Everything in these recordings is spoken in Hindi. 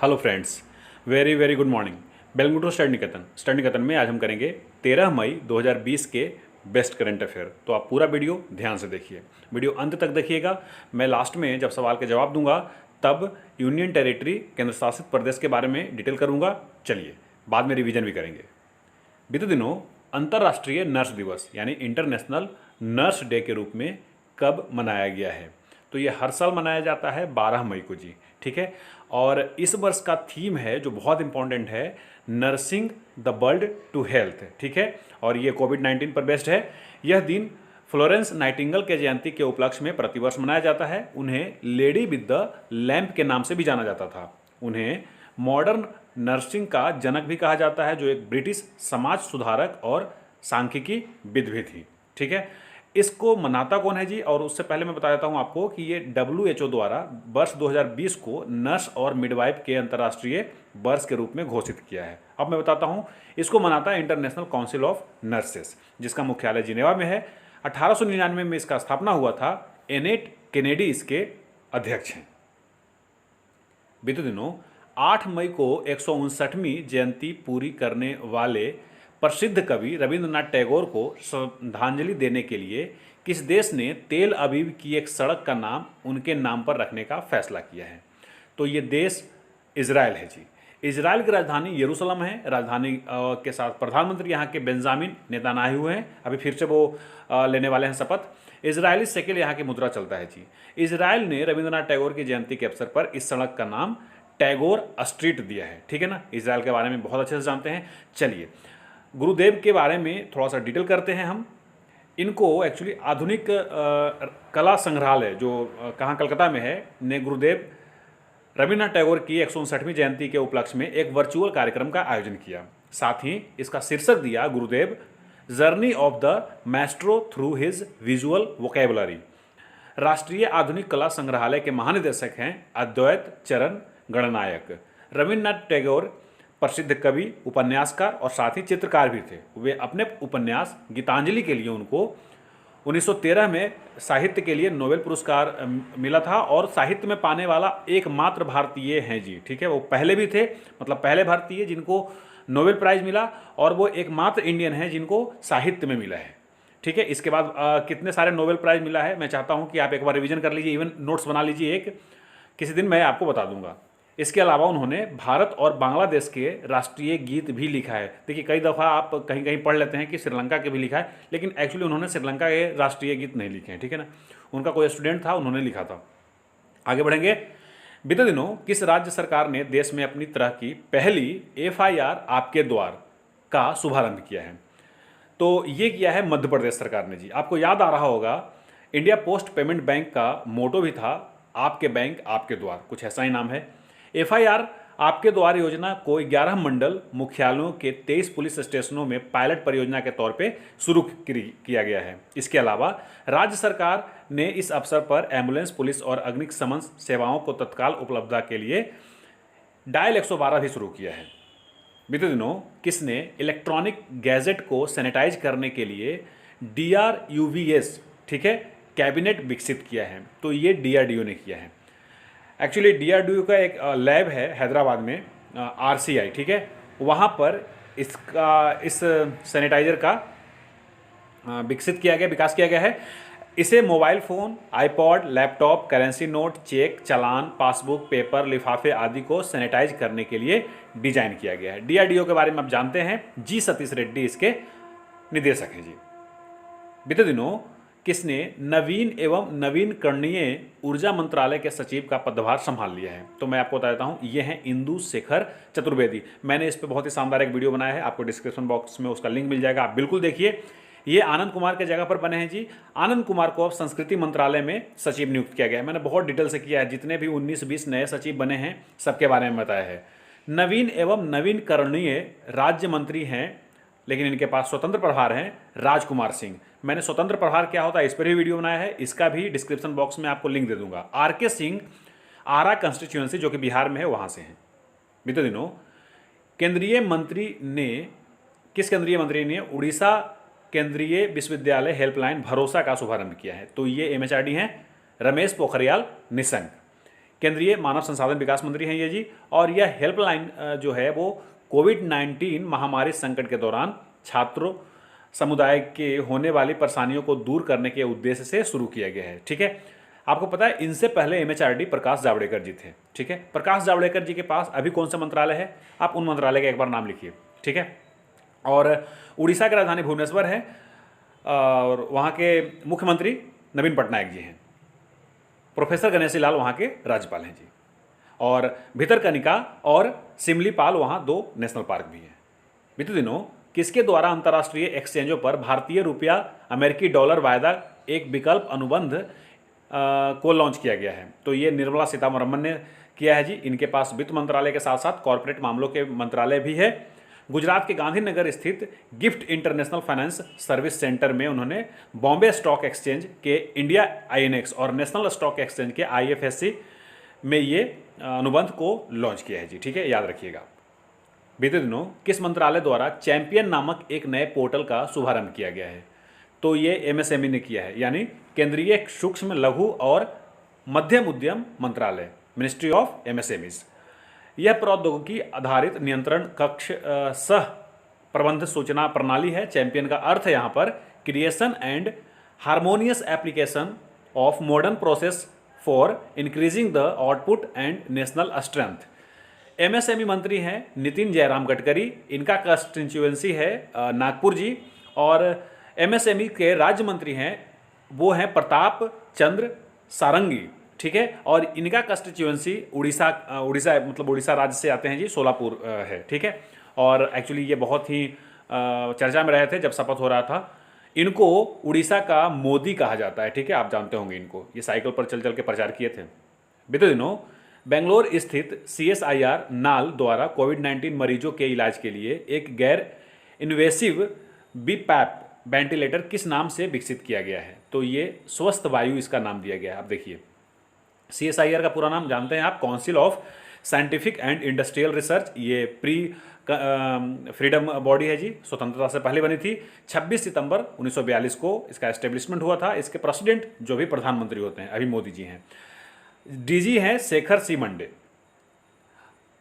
Hello friends, very very good morning. Welcome to study Niketan में आज हम करेंगे 13 मई 2020 के बेस्ट करंट अफेयर। तो आप पूरा वीडियो ध्यान से देखिए, वीडियो अंत तक देखिएगा। मैं लास्ट में जब सवाल के जवाब दूंगा तब यूनियन टेरिटरी केंद्र शासित प्रदेश के बारे में डिटेल करूंगा। चलिए बाद में रिवीजन भी करेंगे। बीते दिनों अंतर्राष्ट्रीय नर्स दिवस यानी इंटरनेशनल नर्स डे के रूप में कब मनाया गया है? तो ये हर साल मनाया जाता है 12 मई को जी, ठीक है। और इस वर्ष का थीम है जो बहुत इंपॉर्टेंट है, nursing the world to health, ठीक है। और ये कोविड-19 पर बेस्ड है। यह दिन फ्लोरेंस नाइटिंगेल के जयंती के उपलक्ष्य में प्रतिवर्ष मनाया जाता है। उन्हें लेडी विद द लैंप के नाम से भी जाना जाता था। उन्हें मॉडर्न नर्सिंग का जनक भी कहा जाता है, जो एक ब्रिटिश समाज सुधारक और सांख्यिकी विद भी थी, ठीक है। इसको मनाता कौन है जी? और उससे पहले मैं बता देता हूं आपको कि ये WHO द्वारा वर्ष 2020 को नर्स और मिडवाइफ के अंतर्राष्ट्रीय वर्ष के रूप में घोषित किया है। अब मैं बताता हूं, इसको मनाता है इंटरनेशनल काउंसिल ऑफ नर्सेस, जिसका मुख्यालय जिनेवा में है। 1899 में इसका स्थापना हुआ था। एनेट केनेडी इसके अध्यक्ष हैं। बीते दिनों 8 मई को 159वीं जयंती पूरी करने वाले प्रसिद्ध कवि रविंद्रनाथ टैगोर को श्रद्धांजलि देने के लिए किस देश ने तेल अवीव की एक सड़क का नाम उनके नाम पर रखने का फैसला किया है? तो ये देश इजराइल है जी। इजराइल की राजधानी यरूशलेम है। राजधानी के साथ प्रधानमंत्री यहाँ के बेंजामिन नेतान्याहू हैं। अभी फिर से वो लेने वाले हैं शपथ। इजरायली शेकेल यहाँ की मुद्रा चलता है जी। इजराइल ने रविंद्रनाथ टैगोर की जयंती के अवसर पर इस सड़क का नाम टैगोर स्ट्रीट दिया है, ठीक है ना। इजराइल के बारे में बहुत अच्छे से जानते हैं। चलिए गुरुदेव के बारे में थोड़ा सा डिटेल करते हैं हम। इनको एक्चुअली आधुनिक कला संग्रहालय जो कहाँ कलकत्ता में है ने गुरुदेव रविन्द्रनाथ टैगोर की 159वीं जयंती के उपलक्ष्य में एक वर्चुअल कार्यक्रम का आयोजन किया। साथ ही इसका शीर्षक दिया गुरुदेव journey of the Maestro through his visual vocabulary. राष्ट्रीय आधुनिक कला संग्रहालय के महानिदेशक हैं अद्वैत चरण गणनायक। रविन्द्रनाथ टैगोर प्रसिद्ध कवि, उपन्यासकार और साथ ही चित्रकार भी थे। वे अपने उपन्यास गीतांजलि के लिए उनको 1913 में साहित्य के लिए नोबेल पुरस्कार मिला था और साहित्य में पाने वाला एकमात्र भारतीय हैं जी, ठीक है। वो पहले भी थे, मतलब पहले भारतीय जिनको नोबेल प्राइज मिला, और वो एकमात्र इंडियन हैं जिनको साहित्य में मिला है, ठीक है। इसके बाद कितने सारे नोबेल प्राइज मिला है मैं चाहता हूँ कि आप एक बार रिवीजन कर लीजिए, इवन नोट्स बना लीजिए। एक किसी दिन मैं आपको बता दूंगा। इसके अलावा उन्होंने भारत और बांग्लादेश के राष्ट्रीय गीत भी लिखा है। देखिए कई दफ़ा आप कहीं कहीं पढ़ लेते हैं कि श्रीलंका के भी लिखा है, लेकिन एक्चुअली उन्होंने श्रीलंका के राष्ट्रीय गीत नहीं लिखे हैं, ठीक है ना। उनका कोई स्टूडेंट था, उन्होंने लिखा था। आगे बढ़ेंगे। बीते दिनों किस राज्य सरकार ने देश में अपनी तरह की पहली FIR आपके द्वार का शुभारंभ किया है? तो ये किया है मध्य प्रदेश सरकार ने जी। आपको याद आ रहा होगा, इंडिया पोस्ट पेमेंट बैंक का मोटो भी था आपके बैंक आपके द्वार, कुछ ऐसा ही नाम है। FIR आपके द्वार योजना को 11 मंडल मुख्यालयों के 23 पुलिस स्टेशनों में पायलट परियोजना के तौर पे शुरू किया गया है। इसके अलावा राज्य सरकार ने इस अवसर पर एम्बुलेंस, पुलिस और अग्निशमन सेवाओं को तत्काल उपलब्धता के लिए डायल 112 भी शुरू किया है। बीते दिनों किसने इलेक्ट्रॉनिक गैजेट को सैनिटाइज करने के लिए DRUVS, ठीक है, कैबिनेट विकसित किया है? तो ये DRDO ने किया है। एक्चुअली DRDO का एक लैब है हैदराबाद में, RCI, ठीक है। वहाँ पर इस सैनिटाइजर का विकसित किया गया, विकास किया गया है। इसे mobile phone, iPod, laptop, currency note, cheque, चालान, पासबुक, पेपर, लिफाफे आदि को सैनिटाइज करने के लिए डिजाइन किया गया है। DRDO के बारे में आप जानते हैं, G सतीश रेड्डी इसके निदेशक हैं जी। बीते दिनों किसने नवीन एवं नवीनकरणीय ऊर्जा मंत्रालय के सचिव का पदभार संभाल लिया है? तो मैं आपको बता देता हूं, ये हैं इंदु शेखर चतुर्वेदी। मैंने इस पर बहुत ही शानदार एक वीडियो बनाया है, आपको डिस्क्रिप्शन बॉक्स में उसका लिंक मिल जाएगा, आप बिल्कुल देखिए। ये आनंद कुमार के जगह पर बने हैं जी। आनंद कुमार को अब संस्कृति मंत्रालय में सचिव नियुक्त किया गया है। मैंने बहुत डिटेल से किया है, जितने भी 19-20 नए सचिव बने हैं सबके बारे में बताया है। नवीन एवं नवीनकरणीय राज्य मंत्री हैं, लेकिन इनके पास स्वतंत्र प्रभार हैं राजकुमार सिंह। मैंने स्वतंत्र प्रभार क्या होता है इस पर भी वीडियो बनाया है, इसका भी डिस्क्रिप्शन बॉक्स में आपको लिंक दे दूंगा। RK सिंह आरा कंस्टिट्यूएंसी जो कि बिहार में है वहां से हैं। बीते दिनों किस केंद्रीय मंत्री ने उड़ीसा केंद्रीय विश्वविद्यालय हेल्पलाइन भरोसा का शुभारंभ किया है? तो ये MHRD हैं, रमेश पोखरियाल निशंक। केंद्रीय मानव संसाधन विकास मंत्री हैं ये जी। और यह हेल्पलाइन जो है वो कोविड-19 महामारी संकट के दौरान छात्रों समुदाय के होने वाली परेशानियों को दूर करने के उद्देश्य से शुरू किया गया है। ठीक है, आपको पता है इनसे पहले एमएचआरडी प्रकाश जावड़ेकर जी थे। ठीक है, प्रकाश जावड़ेकर जी के पास अभी कौन सा मंत्रालय है, आप उन मंत्रालय का एक बार नाम लिखिए। ठीक है, और उड़ीसा की राजधानी भुवनेश्वर है और वहाँ के मुख्यमंत्री नवीन पटनायक जी हैं। प्रोफेसर गणेशी लाल वहाँ के राज्यपाल हैं जी। और भितरकनिका और सिमलीपाल वहाँ 2 नेशनल पार्क भी हैं। बीते दिनों किसके द्वारा अंतर्राष्ट्रीय एक्सचेंजों पर भारतीय रुपया अमेरिकी डॉलर वायदा एक विकल्प अनुबंध को लॉन्च किया गया है? तो ये निर्मला सीतारमण ने किया है जी। इनके पास वित्त मंत्रालय के साथ साथ कॉरपोरेट मामलों के मंत्रालय भी है। गुजरात के गांधीनगर स्थित gift international finance service centre में उन्होंने बॉम्बे स्टॉक एक्सचेंज के इंडिया आईएनएक्स और नेशनल स्टॉक एक्सचेंज के आईएफएससी में ये अनुबंध को लॉन्च किया है जी। ठीक है, याद रखिएगा। बीते दिनों किस मंत्रालय द्वारा चैंपियन नामक एक नए पोर्टल का शुभारंभ किया गया है? तो ये एमएसएमई ने किया है, यानी केंद्रीय सूक्ष्म लघु और मध्यम उद्यम मंत्रालय, मिनिस्ट्री ऑफ एमएसएमईज। यह प्रौद्योगिकी आधारित नियंत्रण कक्ष सह प्रबंध सूचना प्रणाली है। चैंपियन का अर्थ यहाँ पर creation and harmonious application of modern process for increasing the output and national strength. MSME मंत्री हैं नितिन जयराम गडकरी, इनका कंस्टिट्यूएंसी है नागपुर जी। और एमएसएमई के राज्य मंत्री हैं वो हैं प्रताप चंद्र सारंगी। ठीक है, और इनका कंस्टिट्यूएंसी उड़ीसा मतलब उड़ीसा राज्य से आते हैं जी, सोलापुर है। ठीक है, और एक्चुअली ये बहुत ही चर्चा में रहे थे जब शपथ हो रहा था। इनको उड़ीसा का मोदी कहा जाता है। ठीक है, आप जानते होंगे इनको, ये साइकिल पर चल चल के प्रचार किए थे। बीते दिनों बेंगलोर स्थित सीएसआईआर नाल द्वारा कोविड-19 मरीजों के इलाज के लिए एक गैर इन्वेसिव बीपैप वेंटिलेटर किस नाम से विकसित किया गया है? तो ये स्वस्थ वायु इसका नाम दिया गया है। आप देखिए, सीएसआईआर का पूरा नाम जानते हैं आप, council of scientific and industrial research. ये फ्रीडम बॉडी है जी, स्वतंत्रता से पहले बनी थी। 26 सितंबर 1942 को इसका एस्टेब्लिशमेंट हुआ था। इसके प्रेसिडेंट जो भी प्रधानमंत्री होते हैं अभी मोदी जी हैं। डीजी हैं शेखर सी मंडे।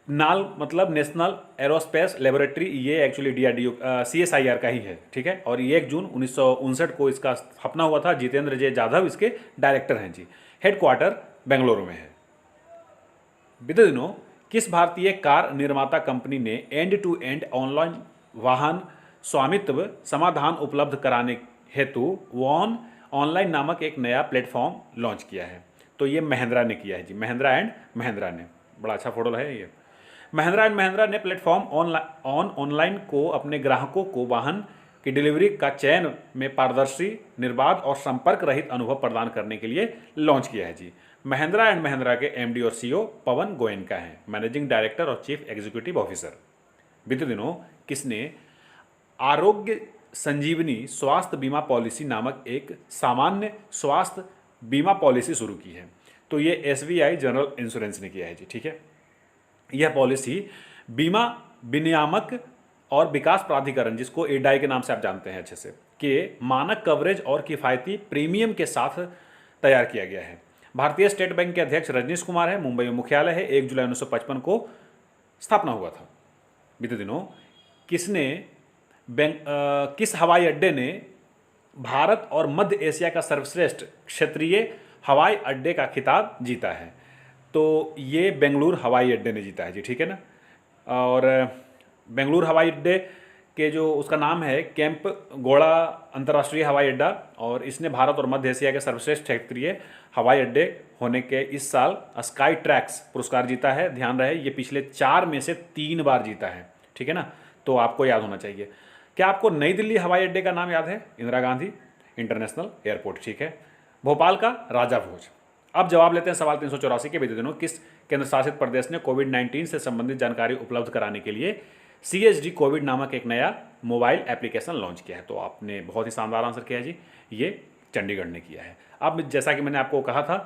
नाल मतलब नेशनल एरोस्पेस लेबोरेटरी, ये एक्चुअली डीआरडीओ सीएसआईआर का ही है। ठीक है, और ये 1 जून 1959 को इसका स्थापना हुआ था। जितेंद्र जे जाधव इसके डायरेक्टर हैं जी। हेडक्वार्टर बेंगलुरु में है। बीते दिनों किस भारतीय कार निर्माता कंपनी ने एंड टू एंड ऑनलाइन वाहन स्वामित्व समाधान उपलब्ध कराने हेतु वॉन ऑनलाइन नामक एक नया प्लेटफॉर्म लॉन्च किया है? तो ये महिंद्रा ने किया है जी, महिंद्रा एंड महिंद्रा ने। बड़ा अच्छा फोटो है ये। महिंद्रा एंड महिंद्रा ने प्लेटफॉर्म ऑनलाइन को अपने ग्राहकों को वाहन की डिलीवरी का चयन में पारदर्शी, निर्बाध और संपर्क रहित अनुभव प्रदान करने के लिए लॉन्च किया है जी। महिंद्रा एंड महिंद्रा के एमडी और सीईओ पवन गोयनका हैं, मैनेजिंग डायरेक्टर और चीफ एग्जीक्यूटिव ऑफिसर। बीते दिनों किसने आरोग्य संजीवनी स्वास्थ्य बीमा पॉलिसी नामक एक सामान्य स्वास्थ्य बीमा पॉलिसी शुरू की है? तो ये एसबीआई जनरल इंश्योरेंस ने किया है जी। ठीक है, यह पॉलिसी बीमा विनियामक और विकास प्राधिकरण, जिसको एडाई के नाम से आप जानते हैं अच्छे से, के मानक कवरेज और किफ़ायती प्रीमियम के साथ तैयार किया गया है। भारतीय स्टेट बैंक के अध्यक्ष रजनीश कुमार है, मुंबई में मुख्यालय है। 1 जुलाई 1955 को स्थापना हुआ था। बीते दिनों किस हवाई अड्डे ने भारत और मध्य एशिया का सर्वश्रेष्ठ क्षेत्रीय हवाई अड्डे का खिताब जीता है? तो ये बेंगलुरु हवाई अड्डे ने जीता है जी। ठीक है ना, और बेंगलुरु हवाई अड्डे के जो उसका नाम है कैंप गोड़ा अंतर्राष्ट्रीय हवाई अड्डा, और इसने भारत और मध्य एशिया के सर्वश्रेष्ठ क्षेत्रीय हवाई अड्डे होने के इस साल स्काई ट्रैक्स पुरस्कार जीता है। ध्यान रहे ये पिछले 4 में से 3 बार जीता है। ठीक है ना, तो आपको याद होना चाहिए। क्या आपको नई दिल्ली हवाई अड्डे का नाम याद है? Indira Gandhi international airport. ठीक है, भोपाल का राजा भोज। अब जवाब लेते हैं सवाल 384 के। बीते दिनों किस केंद्र शासित प्रदेश ने कोविड-19 से संबंधित जानकारी उपलब्ध कराने के लिए CSD कोविड नामक एक नया मोबाइल एप्लीकेशन लॉन्च किया है? तो आपने बहुत ही शानदार आंसर किया है जी, ये चंडीगढ़ ने किया है। अब जैसा कि मैंने आपको कहा था,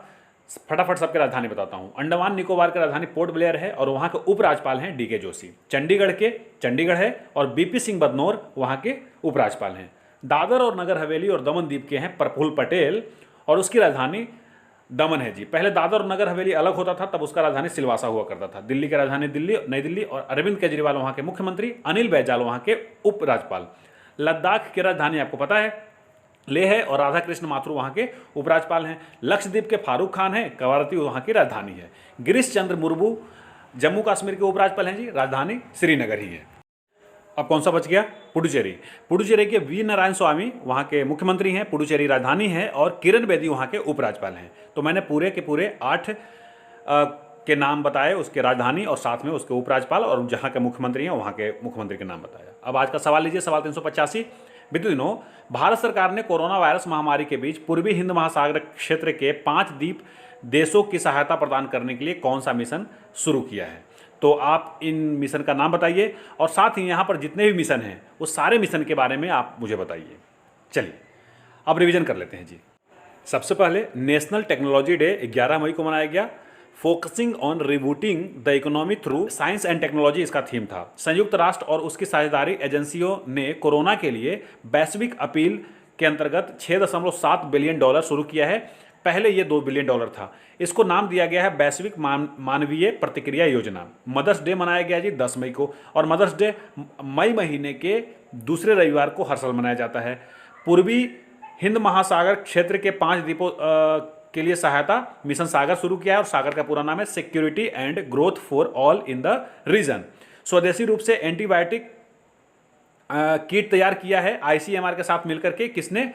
फटाफट सबके राजधानी बताता हूँ। अंडमान निकोबार की राजधानी पोर्ट ब्लेयर है और वहाँ के उपराज्यपाल हैं DK जोशी। चंडीगढ़ है और BP सिंह बदनौर वहाँ के उपराज्यपाल हैं। दादर और नगर हवेली और दमन द्वीप के हैं प्रफुल्ल पटेल और उसकी राजधानी दमन है जी। पहले दादर और नगर हवेली अलग होता था, तब उसका राजधानी सिलवासा हुआ करता था। दिल्ली की राजधानी दिल्ली, नई दिल्ली, और अरविंद केजरीवाल वहाँ के मुख्यमंत्री, अनिल बैजल वहाँ के उपराज्यपाल। लद्दाख की राजधानी आपको पता है लेह है, और राधा कृष्ण माथुर वहाँ के उपराज्यपाल हैं। लक्षद्वीप के फारूक खान हैं, कवारती वहाँ की राजधानी है। गिरीश चंद्र मुर्मू जम्मू कश्मीर के उपराज्यपाल हैं जी, राजधानी श्रीनगर ही है। अब कौन सा बच गया? पुडुचेरी। पुडुचेरी के वी नारायण स्वामी वहाँ के मुख्यमंत्री हैं, पुडुचेरी राजधानी है, और किरण बेदी वहाँ के उपराज्यपाल हैं। तो मैंने पूरे के पूरे 8 के नाम बताए, उसके राजधानी और साथ में उसके उपराज्यपाल, और जहाँ के मुख्यमंत्री हैं वहाँ के मुख्यमंत्री के नाम बताया। अब आज का सवाल लीजिए, सवाल 385। बीते दिनों भारत सरकार ने कोरोना वायरस महामारी के बीच पूर्वी हिंद महासागर क्षेत्र के 5 द्वीप देशों की सहायता प्रदान करने के लिए कौन सा मिशन शुरू किया है? तो आप इन मिशन का नाम बताइए, और साथ ही यहाँ पर जितने भी मिशन हैं उस सारे मिशन के बारे में आप मुझे बताइए। चलिए अब रिवीजन कर लेते हैं जी। सबसे पहले नेशनल टेक्नोलॉजी डे 11 मई को मनाया गया। Focusing on rebooting the economy through science and technology इसका थीम था। संयुक्त राष्ट्र और उसकी साझेदारी एजेंसियों ने कोरोना के लिए वैश्विक अपील के अंतर्गत $6.7 बिलियन शुरू किया है। पहले ये $2 बिलियन था। इसको नाम दिया गया है वैश्विक मानवीय प्रतिक्रिया योजना। मदर्स डे मनाया गया जी 10 मई को, और मदर्स डे मई महीने के दूसरे रविवार को हर साल मनाया जाता है। पूर्वी हिंद महासागर क्षेत्र के 5 द्वीपों के लिए सहायता मिशन सागर शुरू किया है, और सागर का पूरा नाम है security and growth for all in the region. स्वदेशी रूप से एंटीबायोटिक किट तैयार किया है ICMR के साथ मिलकर के। किसने?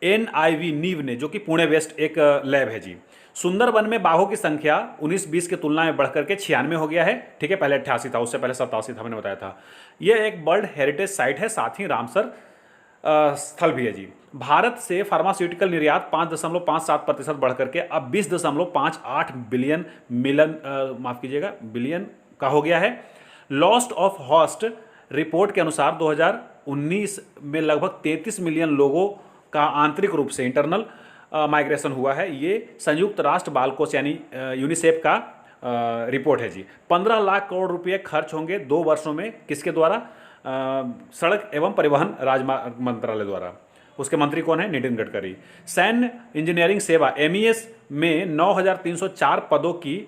NIV नीव ने, जो कि पुणे वेस्ट एक लैब है जी। सुंदरबन में बाघों की संख्या 19-20 की तुलना में बढ़कर के 96 हो गया है। ठीक है, पहले 88 था, उससे पहले 87 था, मैंने बताया था। यह एक वर्ल्ड हेरिटेज साइट है, साथ ही रामसर स्थल भी है जी। भारत से फार्मास्यूटिकल निर्यात 5.57% बढ़ करके अब 20.58 बिलियन का हो गया है। लॉस्ट ऑफ हॉस्ट रिपोर्ट के अनुसार 2019 में लगभग 33 मिलियन लोगों का आंतरिक रूप से इंटरनल माइग्रेशन हुआ है। ये संयुक्त राष्ट्र बाल कोष यानी यूनिसेफ का रिपोर्ट है जी। 15 लाख करोड़ रुपए खर्च होंगे 2 वर्षों में, किसके द्वारा? सड़क एवं परिवहन राजमार्ग मंत्रालय द्वारा। उसके मंत्री कौन है? नितिन गडकरी। सैन्य इंजीनियरिंग सेवा MES में 9,304 पदों की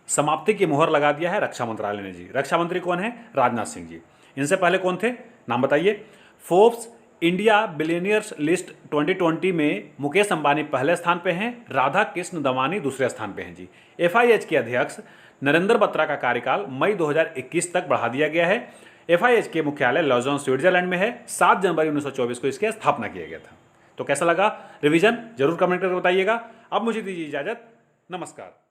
समाप्ति की मुहर लगा दिया है रक्षा मंत्रालय ने जी। रक्षा मंत्री कौन है? राजनाथ सिंह जी। इनसे पहले कौन थे? नाम बताइए। फोर्ब्स इंडिया बिलियनियर्स लिस्ट 2020 में मुकेश अंबानी पहले स्थान पे हैं, राधा कृष्ण दमानी दूसरे स्थान पे हैं जी। FIH के अध्यक्ष नरेंद्र बत्रा का कार्यकाल मई 2021 तक बढ़ा दिया गया है। FIH के मुख्यालय लॉजन स्विट्जरलैंड में है। 7 जनवरी 1924 को इसकी स्थापना किया गया था। तो कैसा लगा रिवीजन? जरूर कमेंट करके बताइएगा। अब मुझे दीजिए इजाजत, नमस्कार।